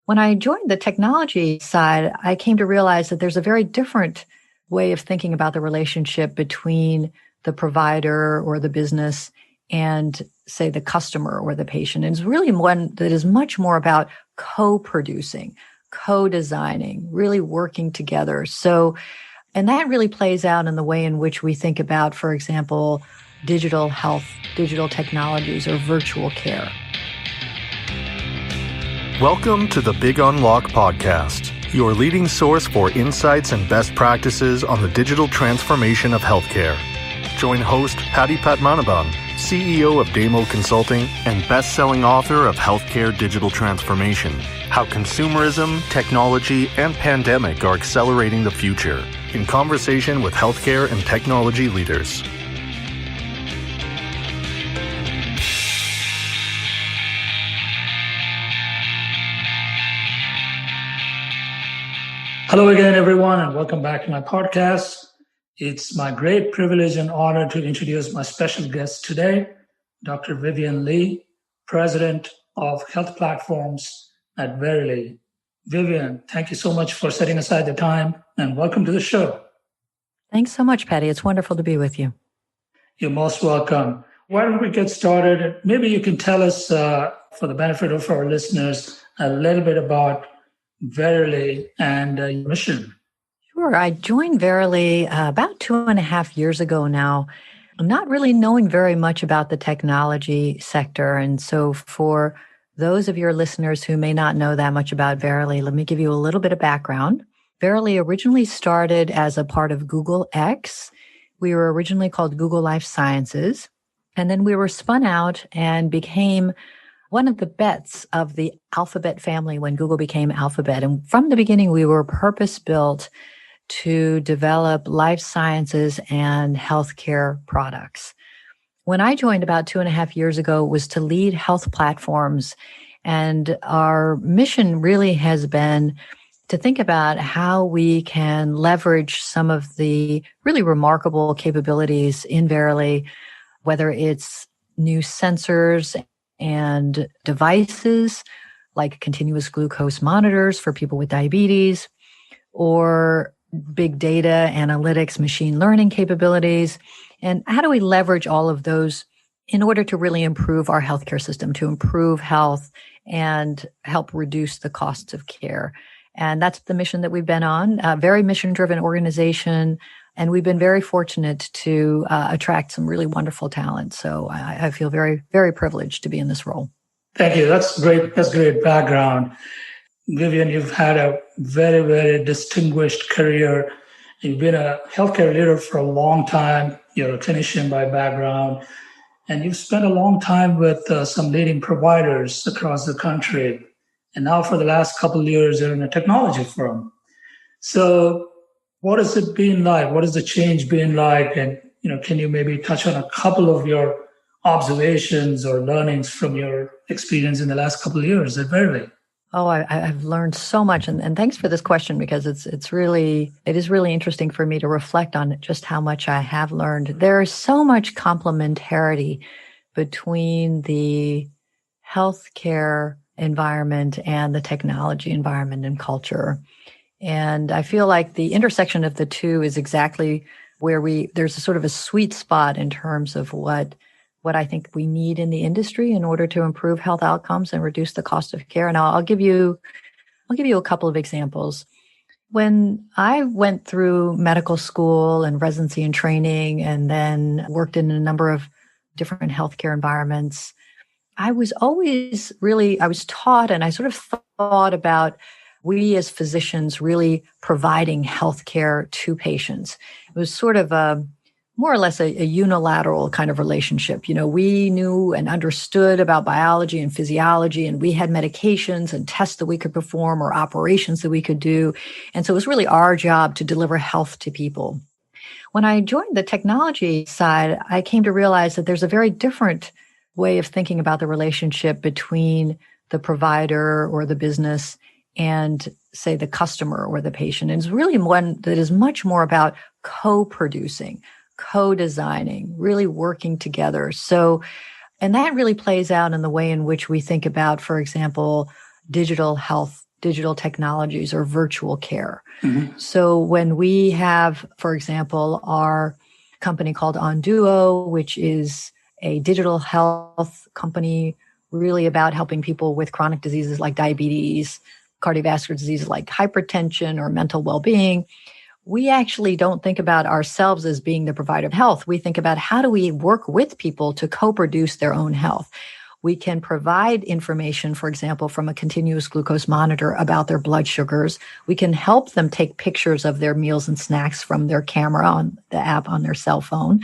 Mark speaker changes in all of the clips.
Speaker 1: When I joined the technology side, I came to realize that there's a very different way of thinking about the relationship between the provider or the business and, say, the customer or the patient. And it's really one that is much more about co-producing, co-designing, really working together. And that really plays out in the way in which we think about, for example, digital health, digital technologies, or virtual care.
Speaker 2: Welcome to the Big Unlock Podcast, your leading source for insights and best practices on the digital transformation of healthcare. Join host Patty Patmanabhan, CEO of Damo Consulting and best-selling author of Healthcare Digital Transformation, How Consumerism, Technology, and Pandemic Are Accelerating the Future, in conversation with healthcare and technology leaders.
Speaker 3: Hello again, everyone, and welcome back to my podcast. It's my great privilege and honor to introduce my special guest today, Dr. Vivian S, President of Health Platforms at Verily. Vivian, thank you so much for setting aside the time, and welcome to the show.
Speaker 1: Thanks so much, Patty. It's wonderful to be with you.
Speaker 3: You're most welcome. Why don't we get started? Maybe you can tell us, for the benefit of our listeners, a little bit about Verily and your mission.
Speaker 1: Sure. I joined Verily about 2.5 years ago now, not really knowing very much about the technology sector. And so for those of your listeners who may not know that much about Verily, let me give you a little bit of background. Verily originally started as a part of Google X. We were originally called Google Life Sciences. And then we were spun out and became one of the bets of the Alphabet family when Google became Alphabet. And from the beginning, we were purpose-built to develop life sciences and healthcare products. When I joined about 2.5 years ago, it was to lead health platforms. And our mission really has been to think about how we can leverage some of the really remarkable capabilities in Verily, whether it's new sensors and devices like continuous glucose monitors for people with diabetes, or big data analytics, machine learning capabilities. And how do we leverage all of those in order to really improve our healthcare system, to improve health and help reduce the costs of care? And that's the mission that we've been on, a very mission-driven organization. And we've been very fortunate to attract some really wonderful talent. So I feel very, very privileged to be in this role.
Speaker 3: Thank you. That's great. That's great background. Vivian, you've had a very, very distinguished career. You've been a healthcare leader for a long time. You're a clinician by background. And you've spent a long time with some leading providers across the country. And now for the last couple of years, you're in a technology firm. So what has it been like? What has the change been like? And, can you maybe touch on a couple of your observations or learnings from your experience in the last couple of years at Verily?
Speaker 1: Oh, I've learned so much. And thanks for this question, because it is really interesting for me to reflect on just how much I have learned. There is so much complementarity between the healthcare environment and the technology environment and culture. And I feel like the intersection of the two is exactly where there's a sort of a sweet spot in terms of what I think we need in the industry in order to improve health outcomes and reduce the cost of care. And I'll give you a couple of examples. When I went through medical school and residency and training, and then worked in a number of different healthcare environments, I was taught, and I sort of thought about we as physicians really providing healthcare to patients. It was sort of more or less a unilateral kind of relationship. We knew and understood about biology and physiology, and we had medications and tests that we could perform or operations that we could do. And so it was really our job to deliver health to people. When I joined the technology side, I came to realize that there's a very different way of thinking about the relationship between the provider or the business and, say, the customer or the patient. And it's really one that is much more about co-producing, co-designing, really working together. And that really plays out in the way in which we think about, for example, digital health, digital technologies or virtual care.
Speaker 3: Mm-hmm.
Speaker 1: So when we have, for example, our company called Onduo, which is a digital health company really about helping people with chronic diseases like diabetes, cardiovascular diseases like hypertension or mental well-being, we actually don't think about ourselves as being the provider of health. We think about how do we work with people to co-produce their own health. We can provide information, for example, from a continuous glucose monitor about their blood sugars. We can help them take pictures of their meals and snacks from their camera on the app on their cell phone.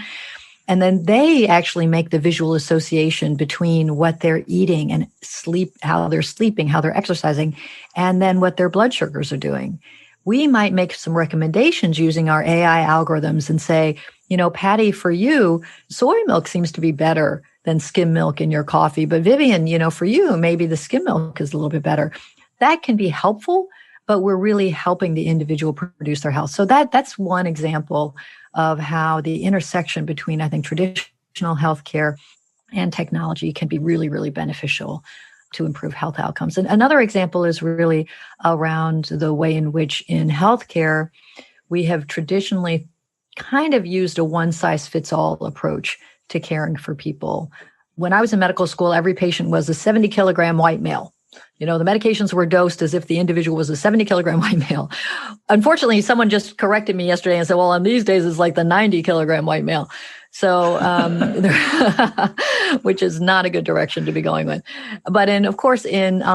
Speaker 1: And then they actually make the visual association between what they're eating and sleep, how they're sleeping, how they're exercising, and then what their blood sugars are doing. We might make some recommendations using our AI algorithms and say, Patty, for you, soy milk seems to be better than skim milk in your coffee. But Vivian, for you, maybe the skim milk is a little bit better. That can be helpful, but we're really helping the individual produce their health. So that's one example of how the intersection between, I think, traditional healthcare and technology can be really, really beneficial to improve health outcomes. And another example is really around the way in which in healthcare, we have traditionally kind of used a one-size-fits-all approach to caring for people. When I was in medical school, every patient was a 70-kilogram white male. The medications were dosed as if the individual was a 70-kilogram white male. Unfortunately, someone just corrected me yesterday and said, well, on these days, it's like the 90-kilogram white male. So, which is not a good direction to be going with. But on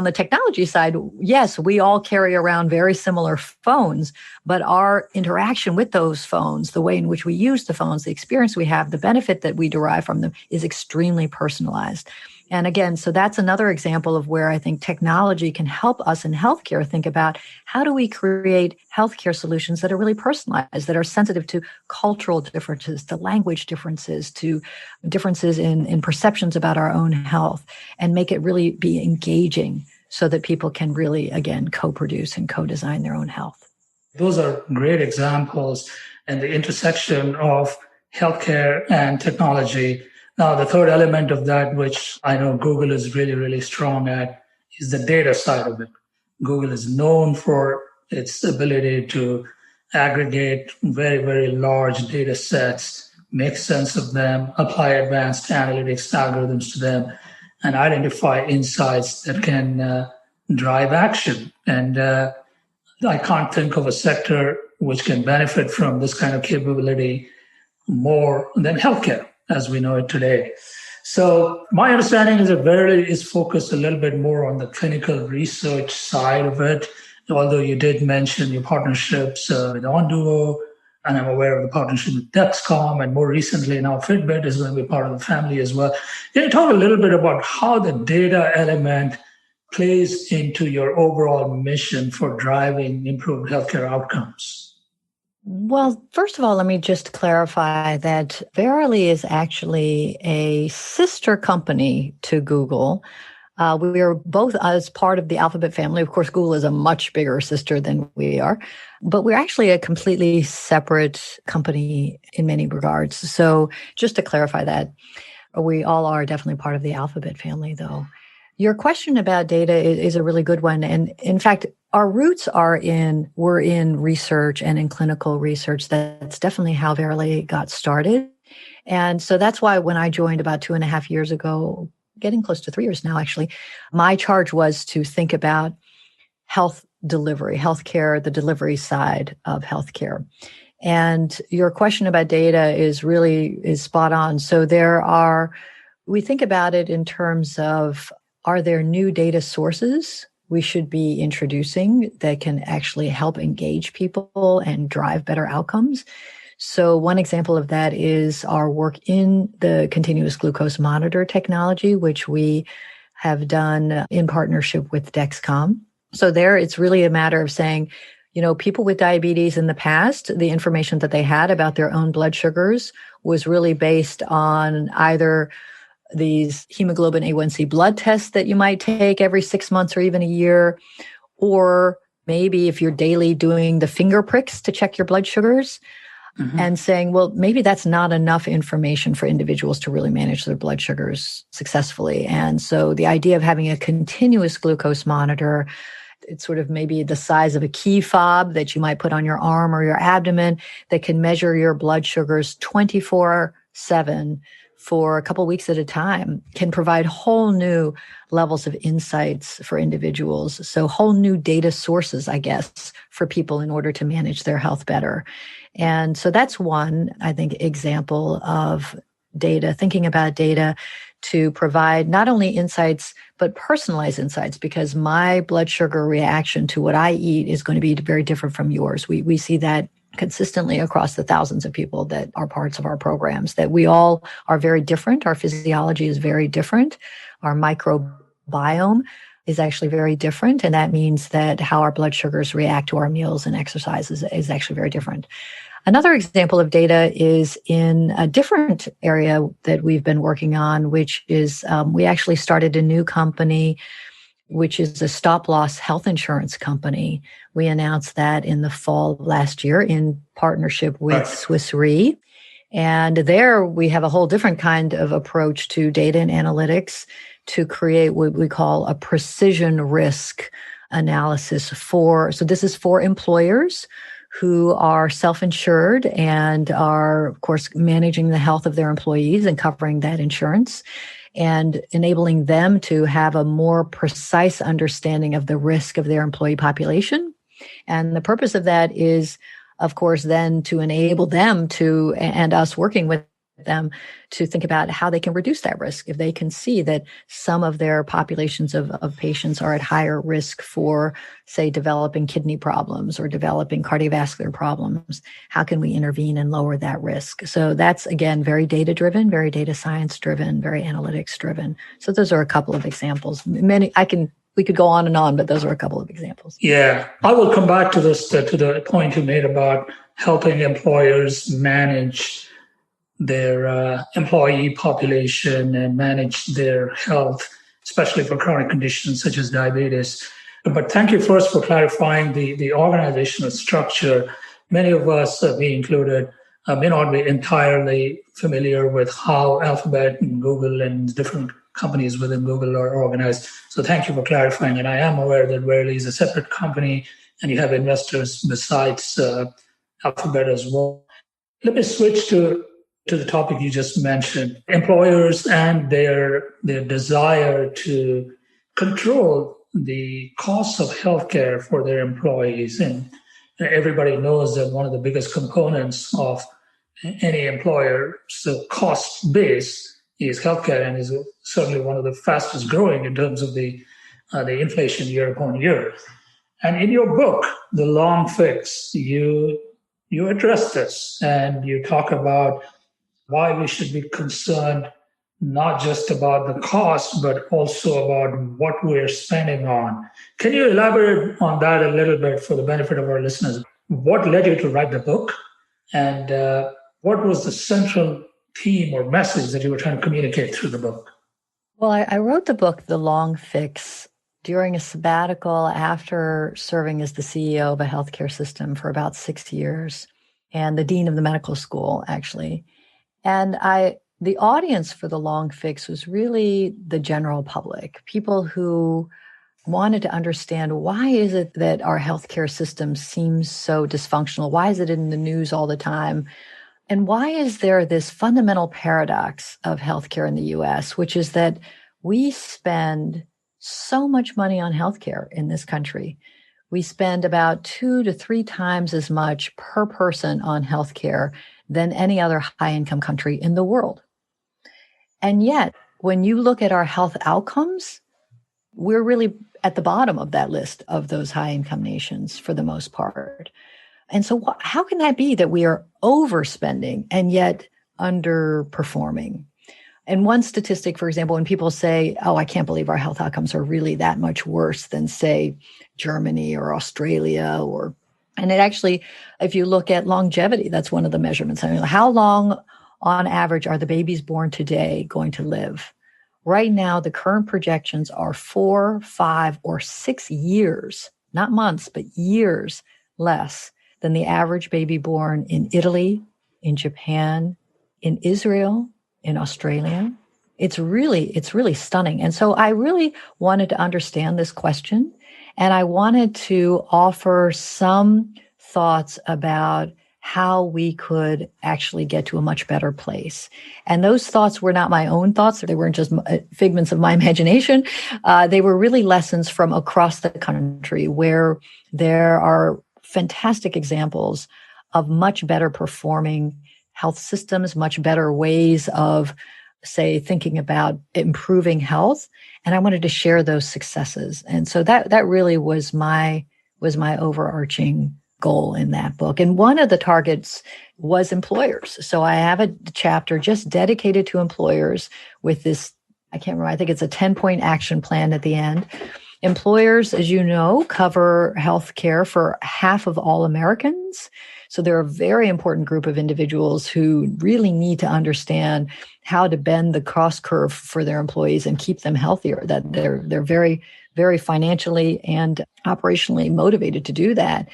Speaker 1: the technology side, yes, we all carry around very similar phones, but our interaction with those phones, the way in which we use the phones, the experience we have, the benefit that we derive from them is extremely personalized. And again, so that's another example of where I think technology can help us in healthcare think about how do we create healthcare solutions that are really personalized, that are sensitive to cultural differences, to language differences, to differences in perceptions about our own health, and make it really be engaging so that people can really, again, co-produce and co-design their own health.
Speaker 3: Those are great examples and the intersection of healthcare and technology. Now, the third element of that, which I know Google is really, really strong at, is the data side of it. Google is known for its ability to aggregate very, very large data sets, make sense of them, apply advanced analytics algorithms to them, and identify insights that can drive action. And I can't think of a sector which can benefit from this kind of capability more than healthcare as we know it today. So my understanding is that Verily is focused a little bit more on the clinical research side of it, although you did mention your partnerships with Onduo, and I'm aware of the partnership with Dexcom, and more recently now Fitbit is going to be part of the family as well. Can you talk a little bit about how the data element plays into your overall mission for driving improved healthcare outcomes?
Speaker 1: Well, first of all, let me just clarify that Verily is actually a sister company to Google. We are both as part of the Alphabet family. Of course, Google is a much bigger sister than we are, but we're actually a completely separate company in many regards. So just to clarify that, we all are definitely part of the Alphabet family, though. Your question about data is a really good one. And in fact, our roots were in research and in clinical research. That's definitely how Verily got started. And so that's why when I joined about 2.5 years ago, getting close to 3 years now, actually, my charge was to think about health delivery, healthcare, the delivery side of healthcare. And your question about data is spot on. So we think about it in terms of, are there new data sources we should be introducing that can actually help engage people and drive better outcomes? So one example of that is our work in the continuous glucose monitor technology, which we have done in partnership with Dexcom. So there, it's really a matter of saying, people with diabetes in the past, the information that they had about their own blood sugars was really based on either these hemoglobin A1C blood tests that you might take every 6 months or even a year, or maybe if you're daily doing the finger pricks to check your blood sugars, and saying, well, maybe that's not enough information for individuals to really manage their blood sugars successfully. And so the idea of having a continuous glucose monitor It's sort of maybe the size of a key fob that you might put on your arm or your abdomen that can measure your blood sugars 24/7 for a couple of weeks at a time, can provide whole new levels of insights for individuals. So whole new data sources, I guess, for people in order to manage their health better. And so that's one, I think, example of data, thinking about data to provide not only insights, but personalized insights, because my blood sugar reaction to what I eat is going to be very different from yours. We see that consistently across the thousands of people that are parts of our programs, that we all are very different. Our physiology is very different. Our microbiome is actually very different. And that means that how our blood sugars react to our meals and exercise is actually very different. Another example of data is in a different area that we've been working on, which is we actually started a new company, which is a stop-loss health insurance company. We announced that in the fall of last year in partnership with Swiss Re. And there we have a whole different kind of approach to data and analytics to create what we call a precision risk analysis so this is for employers who are self-insured and are, of course, managing the health of their employees and covering that insurance, and enabling them to have a more precise understanding of the risk of their employee population. And the purpose of that is, of course, then to enable them to, and us working with them, to think about how they can reduce that risk. If they can see that some of their populations of patients are at higher risk for, say, developing kidney problems or developing cardiovascular problems, how can we intervene and lower that risk? So that's, again, very data-driven, very data science-driven, very analytics-driven. So those are a couple of examples. We could go on and on, but those are a couple of examples.
Speaker 3: Yeah, I will come back to this, to the point you made about helping employers manage their employee population and manage their health, especially for chronic conditions such as diabetes. But thank you first for clarifying the organizational structure. Many of us, me included, may not be entirely familiar with how Alphabet and Google and different companies within Google are organized. So thank you for clarifying. And I am aware that Verily is a separate company and you have investors besides Alphabet as well. Let me switch to the topic you just mentioned, employers and their desire to control the costs of healthcare for their employees. And everybody knows that one of the biggest components of any employer's cost base is healthcare, and is certainly one of the fastest growing in terms of the inflation year upon year. And in your book, The Long Fix, you address this, and you talk about why we should be concerned not just about the cost, but also about what we're spending on. Can you elaborate on that a little bit for the benefit of our listeners? What led you to write the book, and what was the central theme or message that you were trying to communicate through the book?
Speaker 1: Well, I wrote the book, The Long Fix, during a sabbatical after serving as the CEO of a healthcare system for about 6 years and the dean of the medical school, actually. And the audience for The Long Fix was really the general public, people who wanted to understand, why is it that our healthcare system seems so dysfunctional? Why is it in the news all the time? And why is there this fundamental paradox of healthcare in the US, which is that we spend so much money on healthcare in this country. We spend about 2 to 3 times as much per person on healthcare than any other high-income country in the world. And yet, when you look at our health outcomes, we're really at the bottom of that list of those high-income nations for the most part. And so how can that be that we are overspending and yet underperforming? And one statistic, for example, when people say, oh, I can't believe our health outcomes are really that much worse than, say, Germany or Australia, and it actually, if you look at longevity, that's one of the measurements. I mean, how long on average are the babies born today going to live? Right now, the current projections are 4, 5, or 6 years, not months, but years less than the average baby born in Italy, in Japan, in Israel, in Australia. It's really stunning. And so I really wanted to understand this question And I wanted to offer some thoughts about how we could actually get to a much better place. And those thoughts were not my own thoughts. They weren't just figments of my imagination. They were really lessons from across the country where there are fantastic examples of much better performing health systems, much better ways of, say, thinking about improving health. And I wanted to share those successes. And so that really was my overarching goal in that book. And one of the targets was employers. So I have a chapter just dedicated to employers with this, I can't remember, I think it's a 10-point action plan at the end. Employers, as you know, cover healthcare for half of all Americans. So they're a very important group of individuals who really need to understand how to bend the cost curve for their employees and keep them healthier, that they're very, very financially and operationally motivated to do that.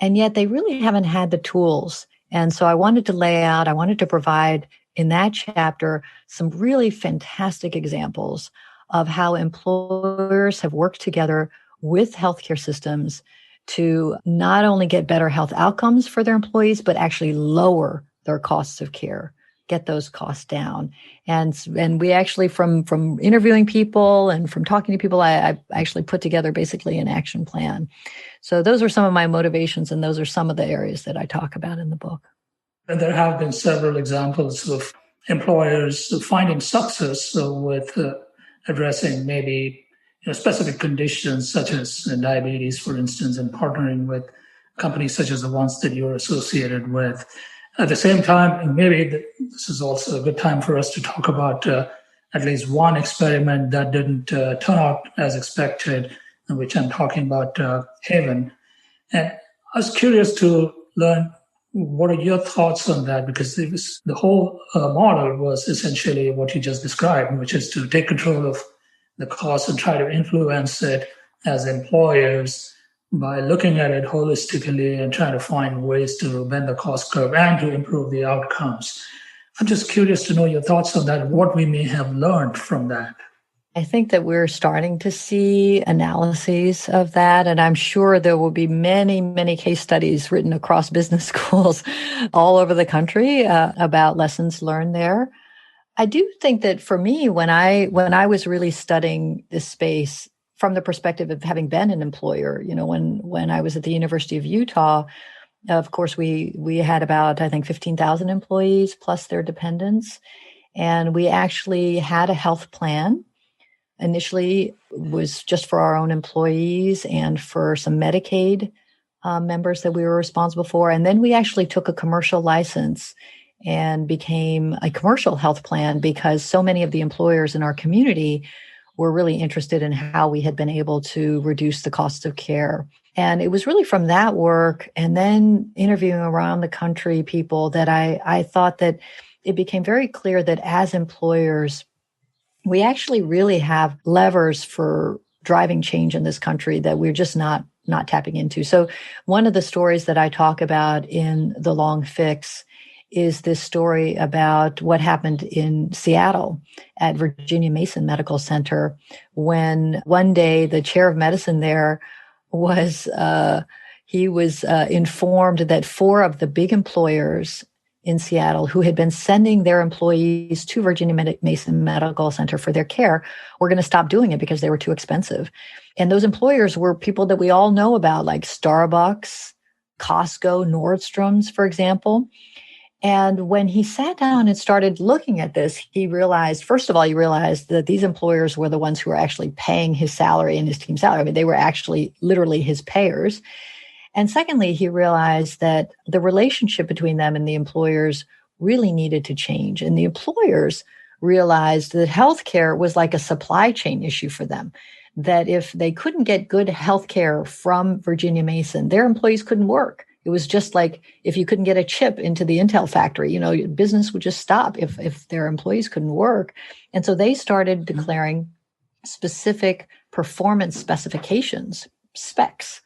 Speaker 1: And yet they really haven't had the tools. And so I wanted to provide in that chapter some really fantastic examples of how employers have worked together with healthcare systems to not only get better health outcomes for their employees, but actually lower their costs of care, get those costs down. And we actually, from interviewing people and from talking to people, I actually put together basically an action plan. So those are some of my motivations, and those are some of the areas that I talk about in the book.
Speaker 3: And there have been several examples of employers finding success with addressing maybe specific conditions such as diabetes, for instance, and partnering with companies such as the ones that you're associated with. At the same time, maybe this is also a good time for us to talk about at least one experiment that didn't turn out as expected, which I'm talking about Haven. And I was curious to learn what are your thoughts on that, because the whole model was essentially what you just described, which is to take control of the cost and try to influence it as employers by looking at it holistically and trying to find ways to bend the cost curve and to improve the outcomes. I'm just curious to know your thoughts on that, what we may have learned from that.
Speaker 1: I think that we're starting to see analyses of that, and I'm sure there will be many, many case studies written across business schools all over the country about lessons learned there. I do think that for me, when I was really studying this space from the perspective of having been an employer, when I was at the University of Utah, of course, we had about, I think, 15,000 employees plus their dependents. And we actually had a health plan. Initially, was just for our own employees and for some Medicaid members that we were responsible for. And then we actually took a commercial license and became a commercial health plan because so many of the employers in our community were really interested in how we had been able to reduce the cost of care. And it was really from that work and then interviewing around the country people that I thought that it became very clear that as employers, we actually really have levers for driving change in this country that we're just not tapping into. So one of the stories that I talk about in The Long Fix is this story about what happened in Seattle at Virginia Mason Medical Center when one day the chair of medicine there was informed that 4 of the big employers in Seattle who had been sending their employees to Virginia Mason Medical Center for their care were going to stop doing it because they were too expensive. And those employers were people that we all know about, like Starbucks, Costco, Nordstrom's, for example. And when he sat down and started looking at this, he realized that these employers were the ones who were actually paying his salary and his team's salary. I mean, they were actually literally his payers. And secondly, he realized that the relationship between them and the employers really needed to change. And the employers realized that healthcare was like a supply chain issue for them, that if they couldn't get good healthcare from Virginia Mason, their employees couldn't work. It was just like if you couldn't get a chip into the Intel factory, business would just stop if their employees couldn't work. And so they started declaring specific performance specifications, specs,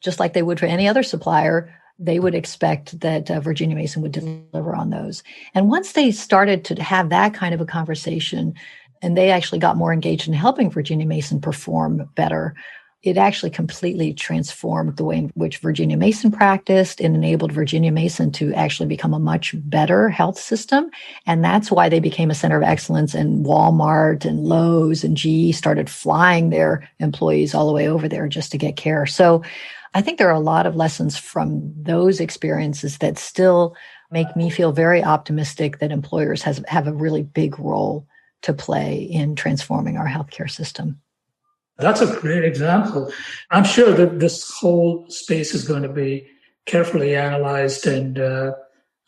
Speaker 1: just like they would for any other supplier. They would expect that Virginia Mason would deliver on those. And once they started to have that kind of a conversation, and they actually got more engaged in helping Virginia Mason perform better, it actually completely transformed the way in which Virginia Mason practiced and enabled Virginia Mason to actually become a much better health system. And that's why they became a center of excellence, and Walmart and Lowe's and GE started flying their employees all the way over there just to get care. So I think there are a lot of lessons from those experiences that still make me feel very optimistic that employers have a really big role to play in transforming our healthcare system.
Speaker 3: That's a great example. I'm sure that this whole space is going to be carefully analyzed, and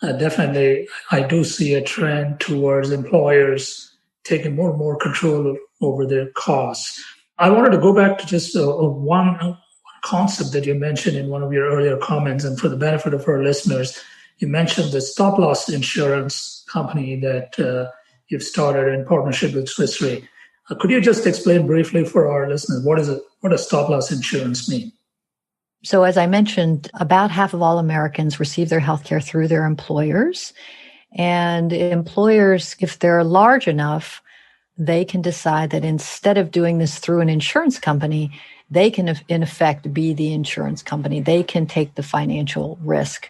Speaker 3: definitely I do see a trend towards employers taking more and more control over their costs. I wanted to go back to just one concept that you mentioned in one of your earlier comments, and for the benefit of our listeners, you mentioned the stop-loss insurance company that you've started in partnership with Swiss Re. Could you just explain briefly for our listeners, what does stop-loss insurance mean?
Speaker 1: So as I mentioned, about half of all Americans receive their healthcare through their employers. And employers, if they're large enough, they can decide that instead of doing this through an insurance company, they can, in effect, be the insurance company. They can take the financial risk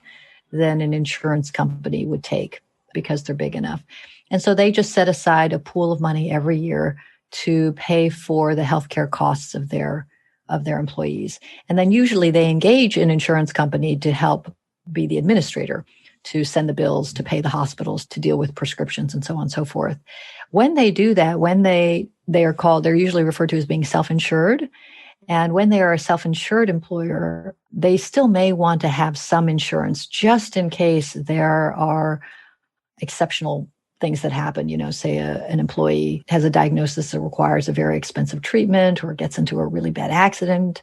Speaker 1: than an insurance company would take because they're big enough. And so they just set aside a pool of money every year to pay for the healthcare costs of their employees. And then usually they engage an insurance company to help be the administrator, to send the bills, to pay the hospitals, to deal with prescriptions, and so on and so forth. When they do that, when they are called, they're usually referred to as being self-insured. And when they are a self-insured employer, they still may want to have some insurance just in case there are exceptional things that happen. Say an employee has a diagnosis that requires a very expensive treatment or gets into a really bad accident,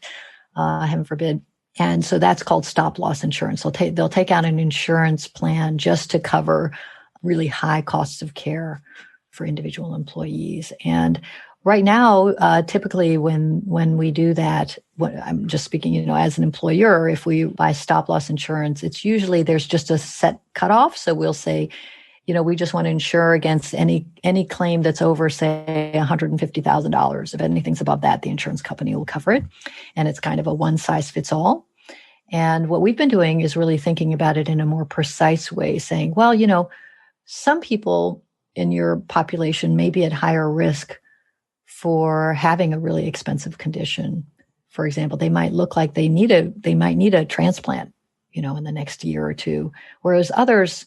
Speaker 1: heaven forbid. And so that's called stop-loss insurance. They'll take out an insurance plan just to cover really high costs of care for individual employees. And right now, typically when we do that, I'm just speaking, as an employer, if we buy stop-loss insurance, it's usually there's just a set cutoff. So we'll say, we just want to insure against any claim that's over, say, $150,000. If anything's above that, the insurance company will cover it. And it's kind of a one-size-fits-all. And what we've been doing is really thinking about it in a more precise way, saying, well, some people in your population may be at higher risk for having a really expensive condition. For example, they might look like they might need a transplant, in the next year or two, whereas others,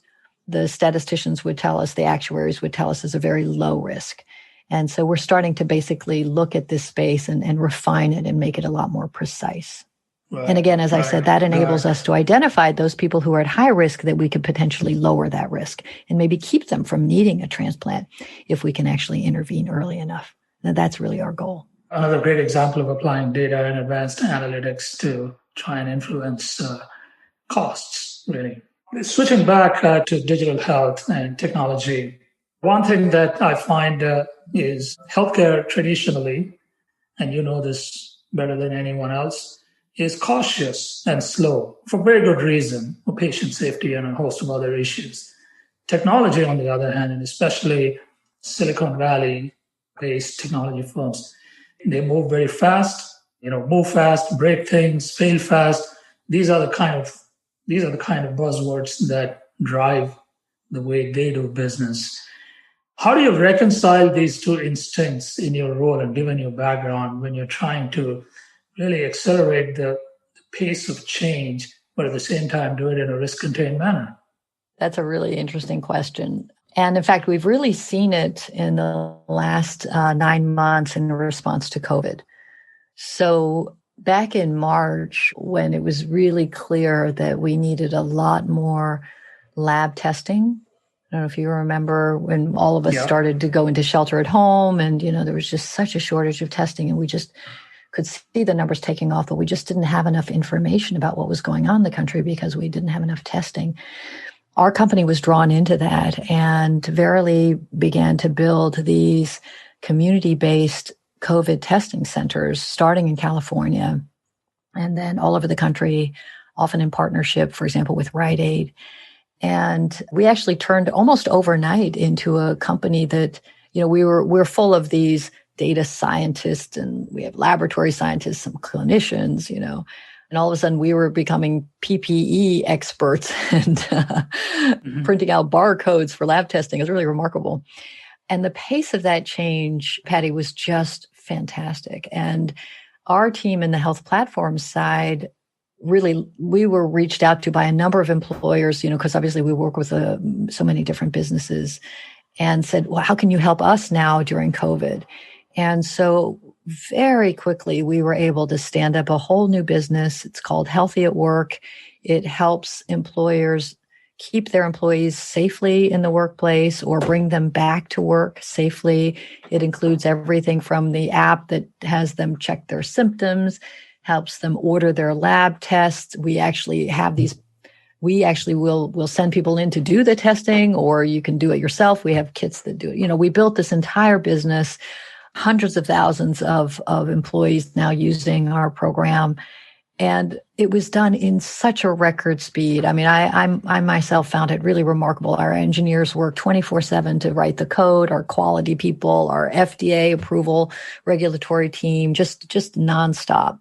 Speaker 1: the statisticians would tell us, the actuaries would tell us, is a very low risk. And so we're starting to basically look at this space and refine it and make it a lot more precise. Right. And again, as I said, that enables us to identify those people who are at high risk that we could potentially lower that risk and maybe keep them from needing a transplant if we can actually intervene early enough. And that's really our goal.
Speaker 3: Another great example of applying data and advanced analytics to try and influence costs, really. Switching back to digital health and technology, one thing that I find is healthcare traditionally, and you know this better than anyone else, is cautious and slow for very good reason, for patient safety and a host of other issues. Technology, on the other hand, and especially Silicon Valley-based technology firms, they move very fast, move fast, break things, fail fast. These are the kind of buzzwords that drive the way they do business. How do you reconcile these two instincts in your role and given your background when you're trying to really accelerate the pace of change, but at the same time do it in a risk-contained manner?
Speaker 1: That's a really interesting question. And in fact, we've really seen it in the last 9 months in response to COVID. So back in March, when it was really clear that we needed a lot more lab testing, I don't know if you remember when all of us started to go into shelter at home and, there was just such a shortage of testing and we just could see the numbers taking off, but we just didn't have enough information about what was going on in the country because we didn't have enough testing. Our company was drawn into that and Verily began to build these community-based COVID testing centers, starting in California and then all over the country, often in partnership, for example, with Rite Aid. And we actually turned almost overnight into a company that, we're full of these data scientists and we have laboratory scientists, some clinicians, and all of a sudden we were becoming PPE experts and printing out barcodes for lab testing. It was really remarkable. And the pace of that change, Patty, was just fantastic. And our team in the health platform side, really, we were reached out to by a number of employers, because obviously we work with so many different businesses, and said, well, how can you help us now during COVID? And so very quickly, we were able to stand up a whole new business. It's called Healthy at Work. It helps employers keep their employees safely in the workplace or bring them back to work safely. It includes everything from the app that has them check their symptoms, helps them order their lab tests. We actually will send people in to do the testing, or you can do it yourself. We have kits that do it. We built this entire business, hundreds of thousands of employees now using our program. And it was done in such a record speed. I mean, I myself found it really remarkable. Our engineers worked 24/7 to write the code, our quality people, our FDA approval, regulatory team, just nonstop.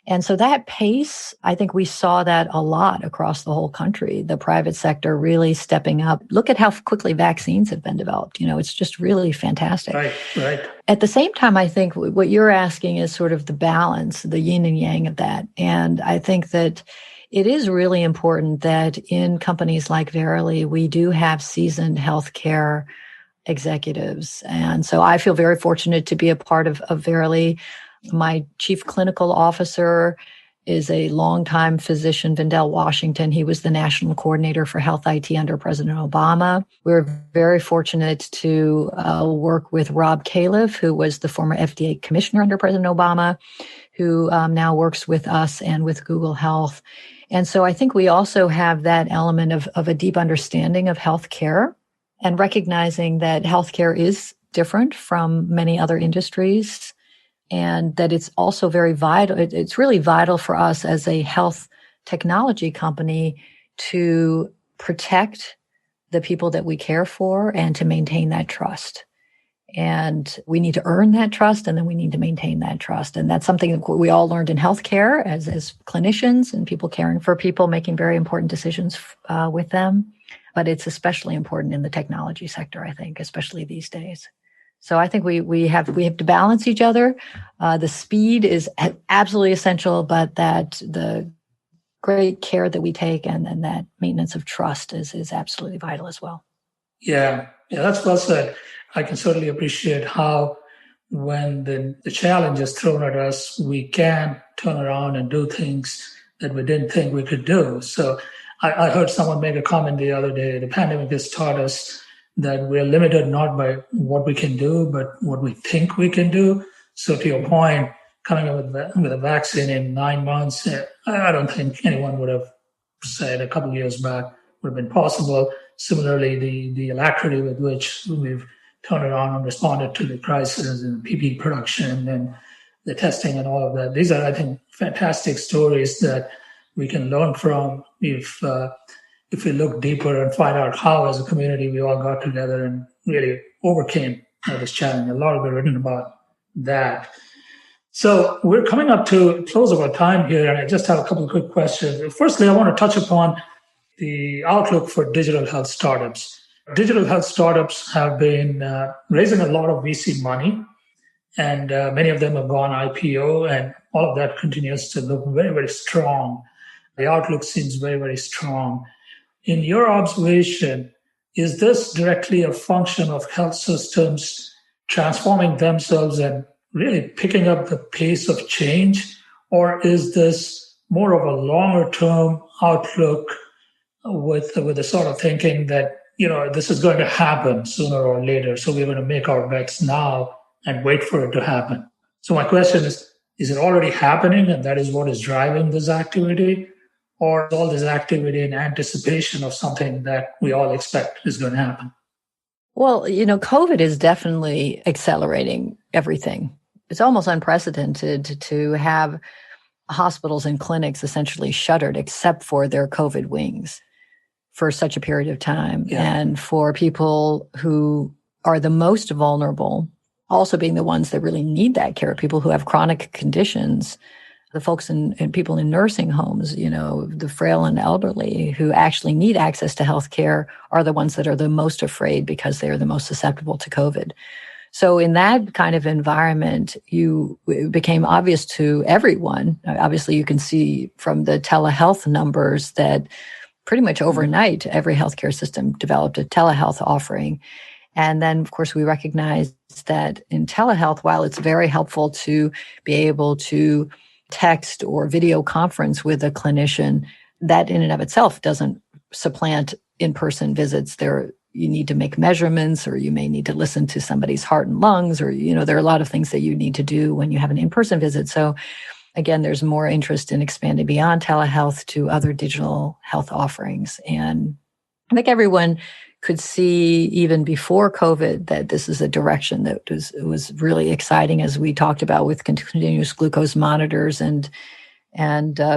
Speaker 1: And so that pace, I think we saw that a lot across the whole country, the private sector really stepping up. Look at how quickly vaccines have been developed. It's just really fantastic.
Speaker 3: Right.
Speaker 1: At the same time, I think what you're asking is sort of the balance, the yin and yang of that. And I think that it is really important that in companies like Verily, we do have seasoned healthcare executives. And so I feel very fortunate to be a part of Verily. My chief clinical officer is a longtime physician, Vindell Washington. He was the national coordinator for health IT under President Obama. We're very fortunate to work with Rob Califf, who was the former FDA commissioner under President Obama, who now works with us and with Google Health. And so I think we also have that element of a deep understanding of healthcare and recognizing that healthcare is different from many other industries, and that it's also very vital. It's really vital for us as a health technology company to protect the people that we care for and to maintain that trust. And we need to earn that trust, and then we need to maintain that trust. And that's something that we all learned in healthcare as clinicians and people caring for people, making very important decisions with them. But it's especially important in the technology sector, I think, especially these days. So I think we have to balance each other. The speed is absolutely essential, but that the great care that we take and that maintenance of trust is absolutely vital as well.
Speaker 3: Yeah, that's well said. I can certainly appreciate how when the challenge is thrown at us, we can turn around and do things that we didn't think we could do. So I heard someone make a comment the other day. The pandemic has taught us that we're limited not by what we can do, but what we think we can do. So to your point, coming up with a vaccine in 9 months, I don't think anyone would have said a couple of years back would have been possible. Similarly, the alacrity with which we've turned around and responded to the crisis and PPE production and the testing and all of that. These are, I think, fantastic stories that we can learn from if we look deeper and find out how, as a community, we all got together and really overcame this challenge. A lot of it written about that. So we're coming up to close of our time here, and I just have a couple of quick questions. Firstly, I want to touch upon the outlook for digital health startups. Digital health startups have been raising a lot of VC money, and many of them have gone IPO, and all of that continues to look very, very strong. The outlook seems very, very strong. In your observation, is this directly a function of health systems transforming themselves and really picking up the pace of change? Or is this more of a longer-term outlook with the sort of thinking that, this is going to happen sooner or later, so we're going to make our bets now and wait for it to happen? So my question is it already happening and that is what is driving this activity? Or all this activity in anticipation of something that we all expect is going to happen?
Speaker 1: Well, COVID is definitely accelerating everything. It's almost unprecedented to have hospitals and clinics essentially shuttered except for their COVID wings for such a period of time. Yeah. And for people who are the most vulnerable, also being the ones that really need that care, people who have chronic conditions, the folks and people in nursing homes, the frail and elderly who actually need access to health care are the ones that are the most afraid because they are the most susceptible to COVID. So in that kind of environment, it became obvious to everyone. Obviously, you can see from the telehealth numbers that pretty much overnight, every healthcare system developed a telehealth offering. And then, of course, we recognized that in telehealth, while it's very helpful to be able to text or video conference with a clinician, that in and of itself doesn't supplant in-person visits. You need to make measurements, or you may need to listen to somebody's heart and lungs, or, there are a lot of things that you need to do when you have an in-person visit. So again, there's more interest in expanding beyond telehealth to other digital health offerings. And I think everyone could see even before COVID that this is a direction that was really exciting, as we talked about with continuous glucose monitors and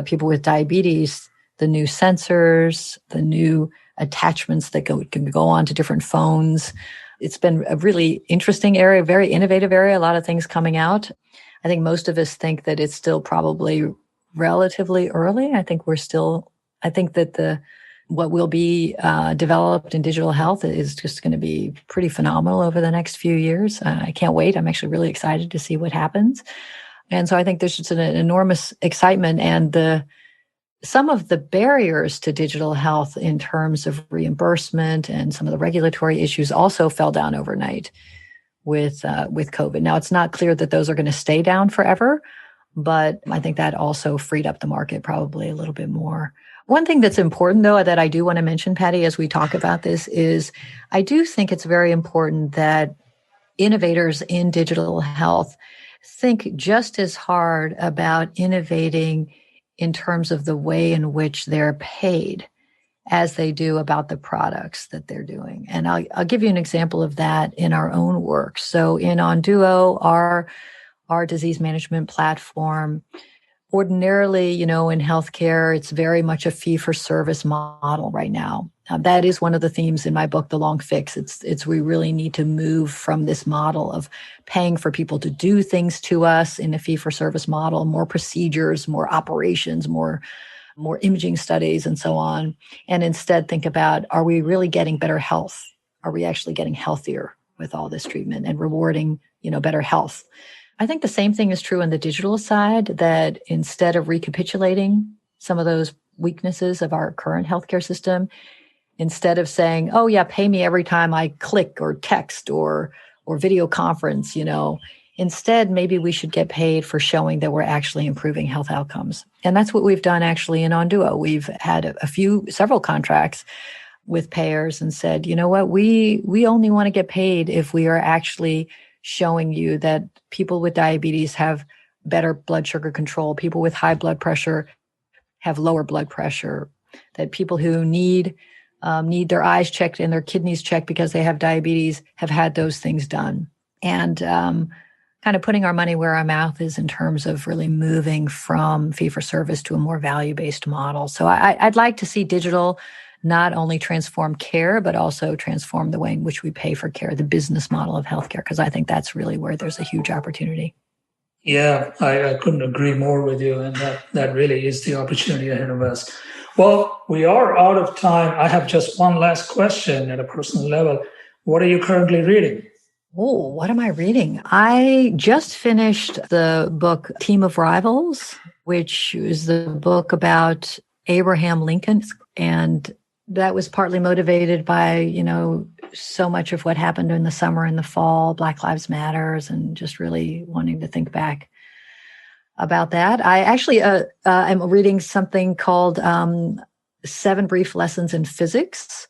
Speaker 1: people with diabetes, the new sensors, the new attachments that can go on to different phones. It's been a really interesting area, very innovative area, a lot of things coming out. I think most of us think that it's still probably relatively early. I think that what will be developed in digital health is just going to be pretty phenomenal over the next few years. I can't wait. I'm actually really excited to see what happens. And so I think there's just an enormous excitement, and some of the barriers to digital health in terms of reimbursement and some of the regulatory issues also fell down overnight with COVID. Now, it's not clear that those are going to stay down forever, but I think that also freed up the market probably a little bit more. One thing that's important, though, that I do want to mention, Patty, as we talk about this is I do think it's very important that innovators in digital health think just as hard about innovating in terms of the way in which they're paid as they do about the products that they're doing. And I'll give you an example of that in our own work. So in Onduo, our disease management platform, ordinarily, in healthcare, it's very much a fee-for-service model right now. That is one of the themes in my book, The Long Fix. It's we really need to move from this model of paying for people to do things to us in a fee-for-service model, more procedures, more operations, more imaging studies, and so on. And instead think about, are we really getting better health? Are we actually getting healthier with all this treatment and rewarding, better health? I think the same thing is true on the digital side, that instead of recapitulating some of those weaknesses of our current healthcare system, instead of saying, oh yeah, pay me every time I click or text or video conference, instead, maybe we should get paid for showing that we're actually improving health outcomes. And that's what we've done actually in Onduo. We've had several contracts with payers and said, you know what, we only want to get paid if we are actually showing you that people with diabetes have better blood sugar control, people with high blood pressure have lower blood pressure, that people who need their eyes checked and their kidneys checked because they have diabetes have had those things done. And kind of putting our money where our mouth is in terms of really moving from fee-for-service to a more value-based model. So I'd like to see digital not only transform care, but also transform the way in which we pay for care, the business model of healthcare, because I think that's really where there's a huge opportunity.
Speaker 3: Yeah, I couldn't agree more with you. And that really is the opportunity ahead of us. Well, we are out of time. I have just one last question at a personal level. What are you currently reading?
Speaker 1: Oh, what am I reading? I just finished the book Team of Rivals, which is the book about Abraham Lincoln. And that was partly motivated by, so much of what happened in the summer and the fall, Black Lives Matters, and just really wanting to think back about that. I actually am reading something called 7 Brief Lessons in Physics.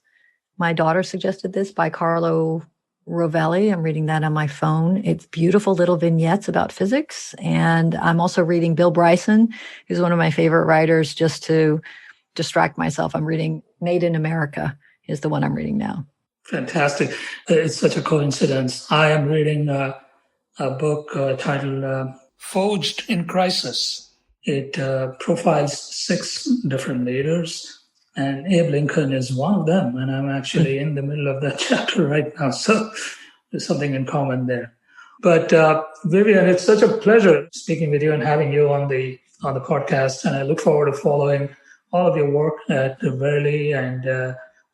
Speaker 1: My daughter suggested this, by Carlo Rovelli. I'm reading that on my phone. It's beautiful little vignettes about physics. And I'm also reading Bill Bryson, who's one of my favorite writers, just to distract myself. I'm reading Made in America is the one I'm reading now.
Speaker 3: Fantastic. It's such a coincidence. I am reading a book titled Forged in Crisis. It profiles 6 different leaders, and Abe Lincoln is one of them. And I'm actually in the middle of that chapter right now. So there's something in common there. But Vivian, it's such a pleasure speaking with you and having you on the podcast. And I look forward to following all of your work at Verily and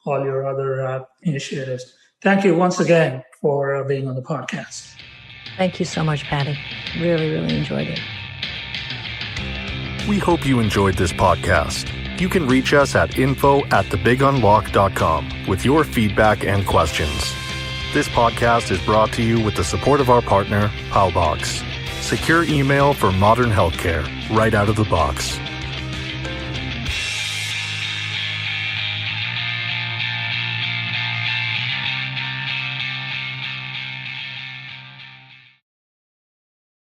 Speaker 3: all your other initiatives. Thank you once again for being on the podcast.
Speaker 1: Thank you so much, Patty. Really, really enjoyed it.
Speaker 2: We hope you enjoyed this podcast. You can reach us at info@thebigunlock.com with your feedback and questions. This podcast is brought to you with the support of our partner, Powbox. Secure email for modern healthcare right out of the box.